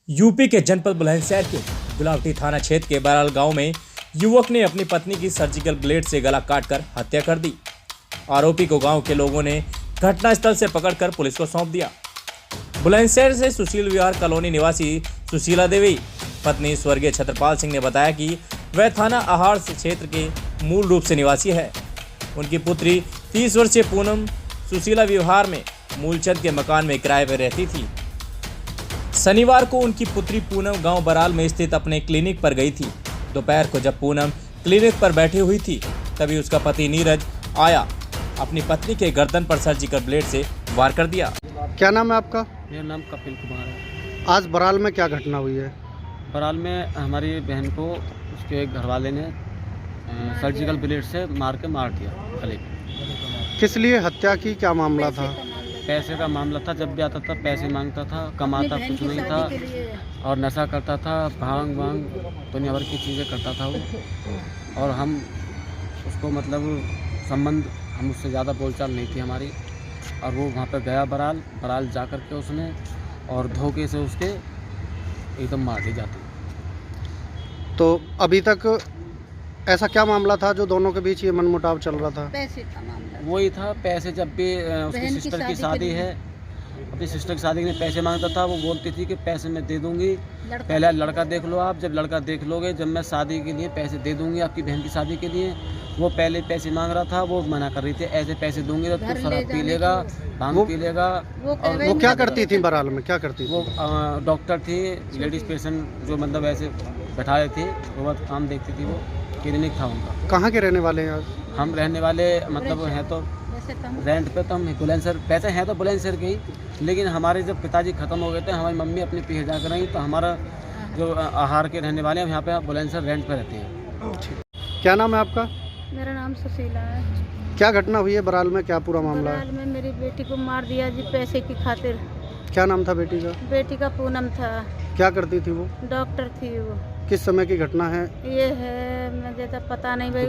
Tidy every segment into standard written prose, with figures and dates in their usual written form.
UP के जनपद बुलंदशहर के गुलावटी थाना क्षेत्र के बराल गांव में युवक ने अपनी पत्नी की सर्जिकल ब्लेड से गला काटकर हत्या कर दी। आरोपी को गांव के लोगों ने घटनास्थल से पकड़कर पुलिस को सौंप दिया। बुलंदशहर से सुशील विहार कॉलोनी निवासी सुशीला देवी पत्नी स्वर्गीय छत्रपाल सिंह ने बताया कि वह थाना आहार क्षेत्र के मूल रूप से निवासी है। उनकी पुत्री 30 वर्षीय पूनम सुशीला विहार में मूलचंद के मकान में किराए पर रहती थी। शनिवार को उनकी पुत्री पूनम गांव बराल में स्थित अपने क्लिनिक पर गई थी। दोपहर को जब पूनम क्लिनिक पर बैठी हुई थी तभी उसका पति नीरज आया, अपनी पत्नी के गर्दन पर सर्जिकल ब्लेड से वार कर दिया। क्या नाम है आपका? मेरा नाम कपिल कुमार है। आज बराल में क्या घटना हुई है? बराल में हमारी बहन को उसके घरवाले ने सर्जिकल ब्लेड से मार दिया गले पे। किस लिए हत्या की, क्या मामला था? पैसे का मामला था। जब भी आता था पैसे मांगता था, कमाता कुछ नहीं था और नशा करता था, भांग वांग दुनिया भर की चीज़ें करता था वो। और हम उसको संबंध हम उससे ज़्यादा बोलचाल नहीं थी हमारी। और वो वहाँ पर गया बराल जा कर के उसने और धोखे से उसके एकदम मार दी जाती। तो अभी तक ऐसा क्या मामला था जो दोनों के बीच ये मनमुटाव चल रहा था? पैसे का मामला वही था। पैसे जब भी उसकी सिस्टर की शादी है, अपनी सिस्टर की शादी के लिए पैसे मांगता था। वो बोलती थी कि पैसे मैं दे दूंगी, पहले लड़का देख लो आप, जब लड़का देख लोगे जब मैं शादी के लिए पैसे दे दूंगी आपकी बहन की शादी के लिए। वो पहले पैसे मांग रहा था, वो मना कर रही थी, ऐसे पैसे दूंगी तो तू शराब पी लेगा, भांग पी लेगा। और वो क्या करती थी बराल में, क्या करती थी? वो डॉक्टर थी, लेडीज़ पेशेंट जो ऐसे बैठाए थे, वो बहुत काम देखती थी। वो क्लिनिक था उनका। कहाँ के रहने वाले हैं आज? हम रहने वाले हैं तो रेंट पे, तो हम बुलंदशहर पैसे हैं तो बुलंदशहर के ही, लेकिन हमारे जब पिताजी ख़त्म हो गए थे, हमारी मम्मी अपनी पीढ़ी जाकर रही, तो हमारा जो आहार के रहने वाले हैं यहाँ पे बुलंदशहर रेंट पे रहते हैं। क्या नाम है आपका? मेरा नाम सुशीला है। क्या घटना हुई है बराल में, क्या पूरा मामला है? बराल में मेरी बेटी को मार दिया जी पैसे की खातिर। क्या नाम था बेटी का? बेटी का पूनम था। क्या करती थी वो? डॉक्टर थी वो। किस समय की घटना है ये है मुझे तो पता नहीं भाई।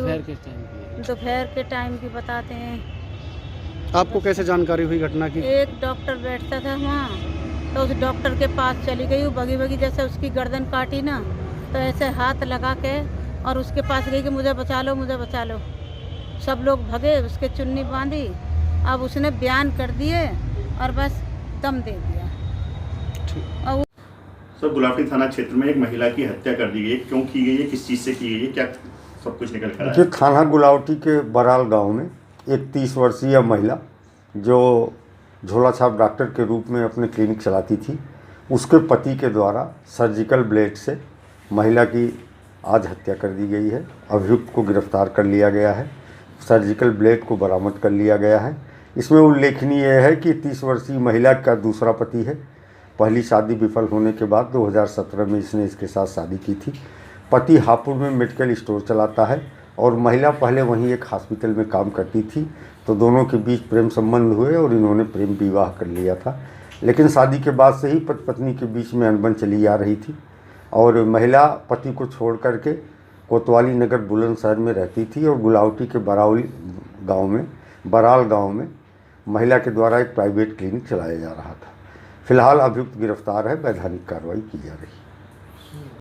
दोपहर के टाइम की बताते हैं। आपको कैसे जानकारी हुई घटना की? एक डॉक्टर बैठता था वहाँ, तो उस डॉक्टर के पास चली गई। वो बगी जैसे उसकी गर्दन काटी ना, तो ऐसे हाथ लगा के और उसके पास गई कि मुझे बचा लो, मुझे बचा लो। सब लोग भगे, उसके चुन्नी बांधी। अब उसने बयान कर दिए और बस दम दे दिया। सर, गुलावटी थाना क्षेत्र में एक महिला की हत्या कर दी गई, क्यों की गई है, किस चीज़ से की गई है, क्या सब कुछ निकल कर आया? देखिए, थाना गुलावटी के बराल गांव में एक 30 वर्षीय महिला जो झोला छाप डॉक्टर के रूप में अपने क्लिनिक चलाती थी, उसके पति के द्वारा सर्जिकल ब्लेड से महिला की आज हत्या कर दी गई है। अभियुक्त को गिरफ्तार कर लिया गया है, सर्जिकल ब्लेड को बरामद कर लिया गया है। इसमें उल्लेखनीय है कि 30 वर्षीय महिला का दूसरा पति है। पहली शादी विफल होने के बाद 2017 में इसने इसके साथ शादी की थी। पति हापुड़ में मेडिकल स्टोर चलाता है और महिला पहले वहीं एक हॉस्पिटल में काम करती थी। तो दोनों के बीच प्रेम संबंध हुए और इन्होंने प्रेम विवाह कर लिया था। लेकिन शादी के बाद से ही पति पत्नी के बीच में अनबन चली आ रही थी और महिला पति को छोड़ करके कोतवाली नगर बुलंदशहर में रहती थी और गुलावटी के बराल गाँव में महिला के द्वारा एक प्राइवेट क्लिनिक चलाया जा रहा था। फिलहाल अभियुक्त गिरफ्तार है, वैधानिक कार्रवाई की जा रही है।